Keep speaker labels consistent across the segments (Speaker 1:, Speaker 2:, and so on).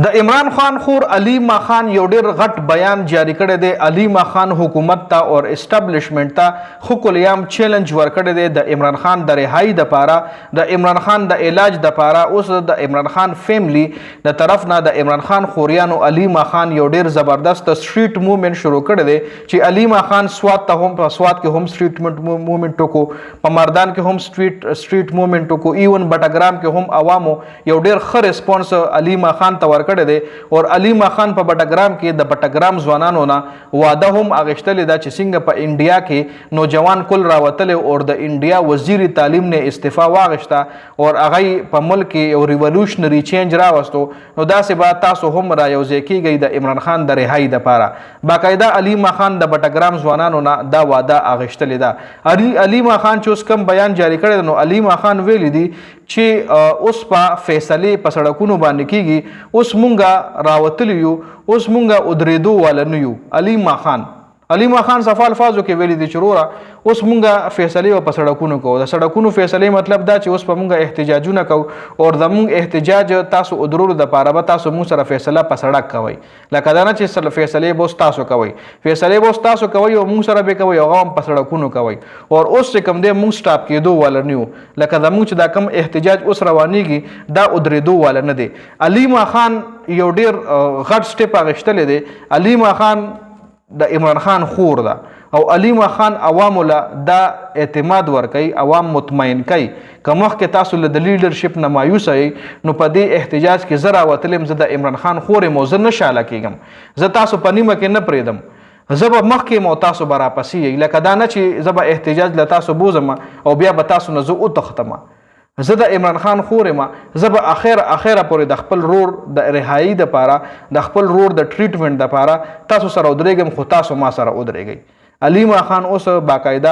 Speaker 1: د عمران خان خور علیما خان یو ډیر غټ بیان جاری کړی دی. علیما خان حکومت ته او اسټابلیشمنت ته خو کلیام چیلنج ورکړی دی د عمران خان د رهایی د پاره، د عمران خان د علاج د پاره. اوس د عمران خان فیملی د طرف نه د عمران خان خوریانو علیما خان یو ډیر زبردست سټریټ موومېنټ شروع کړی دی چې علیما خان سوات ته هم په سوات کې هم سټریټ موومېنټ وکړو، په مردان کې هم سټریټ موومېنټ وکړو، ایون بټګرام کې هم عوامو یو ډیر ښه ریسپانس علیما خان ته کړی دی. او علیما خان په بټګرام کې د بټګرام ځوانانو نه واده هم اغشتلې ده چې څنګه په انډیا کې نوجوان کل راوتلی او د انډیا وزیر تعلیم نه استعفا واغشته او هغه په ملک کې یو ریولوشنری چینج راوستو. نو داسې به تاسو هم را یوځای کیږئ د عمران خان د رهایی دپاره. باقاعده علیما خان د بټګرام ځوانانو نه دا واده اغشتلې ده. علیما خان چې اوس کم بیان جاری کړی دی، نو علیما خان ویلی دی چې اوس په فیصلې په سړکونو باندې کیږي، اوس مونږه راوتلی یو، اوس مونږه ودرېدو والا نه یو. علیما خان صفا الفاظو کې ویلي دي چې وروره اوس مونږه فیصلې په سړکونو کوو. د سړکونو فیصلې مطلب دا چې اوس په مونږه احتجاجونه کوو او زمونږ احتجاج تاسو ودرولو دپاره به تاسو مونږ سره فیصله په سړک کوئ. لکه دا نه چې فیصلې به اوس تاسو کوئ، فیصلې به اوس تاسو کوئ او مونږ سره به کوئ او هغه هم په سړکونو کوئ. او اوس چې کوم دی مونږ سټاپ کېدو والا نه یو، لکه زمونږ چې دا کوم احتجاج اوس روانېږي دا ودرېدو والا نه دی. علیما خان یو ډېر غټ سټیپ اخیستلی دی. علیما خان د عمران خان خور ده او علیما خان عوامو له دا اعتماد ورکوي، عوام مطمئن کوي. که مخکې تاسو له د لیډرشپ نه مایوسه یې، نو په دې احتجاج کې زه راوتلی یم، زه د عمران خان خور یم او زه نه شاله کېږم، زه تاسو په نیمه کې نه پرېږدم، زه به مخکې یم او تاسو به راپسې یئ. لکه دا نه چې زه به احتجاج له تاسو بوزم او بیا به تاسو نه زه وتښتم. زه د عمران خان خور یم، زه به اخره پورې د خپل رور د رهایی دپاره، د خپل رور د ټریټمنټ دپاره تاسو سره ودرېږم، خو تاسو ما سره ودرېږئ. علیما خان اوس باقاعده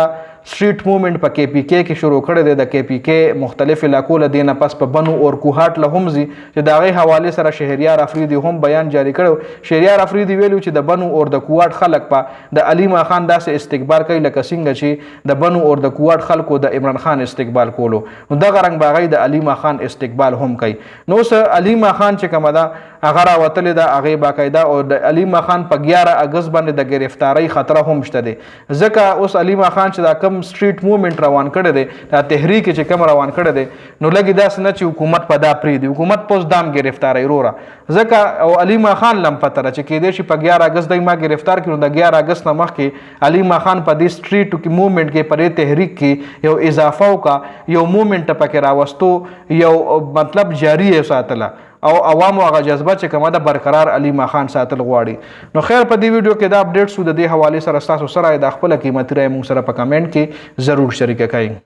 Speaker 1: سټریټ موومېنټ په کې پی کې کې شروع کړی دی. د کې پی کې مختلف علاقو له دې نه پس په بنو اور کوهاټ له هم ځي چې د هغې حوالې سره شهریار افریدي هم بیان جاری کړی. شهریار افریدي ویلي چې د بنو اور د کوهاټ خلک په د علیما خان داسې استقبال کوي لکه څنګه چې د بنو اور د کوهاټ خلکو د عمران خان استقبال کولو. نو دغه رنګ به هغوی د علیما خان استقبال هم کوي. نو اوس علیما خان چې کومه ده هغه راوتلې ده، هغې باقاعده او د علیما خان په 11 اګست باندې د ګرفتارۍ خطره هم شته دی. ځکه اوس علیما خان چې دا کم سټریټ موومېنټ روان کړی دی، دا تحریک چې کم روان کړی دی، نو لږې داسې نه چې حکومت په دا پرېږدي، حکومت په اوس دام ګرفتاروي وروره. ځکه او علیما خان لم پته ده چې کیدای شي په 11 اګست دی ما ګرفتار کړي، نو د 11 اګست نه مخکې علیما خان په دې سټریټو کې موومېنټ کې په دې تحریک کې یو اضافه وکړه، یو موومېنټ پکې راوستو، یو مطلب جاری یې ساتله او عوامو هغه جذبه چې کومه ده برقرار علیما خان ساتل غواړي. نو خیر په دې ویډیو کې دا اپډیټس د دې حوالې سره ستاسو سره د خپله قیمتي رایه موږ سره په کمنټ کې ضرور شریکه کړئ.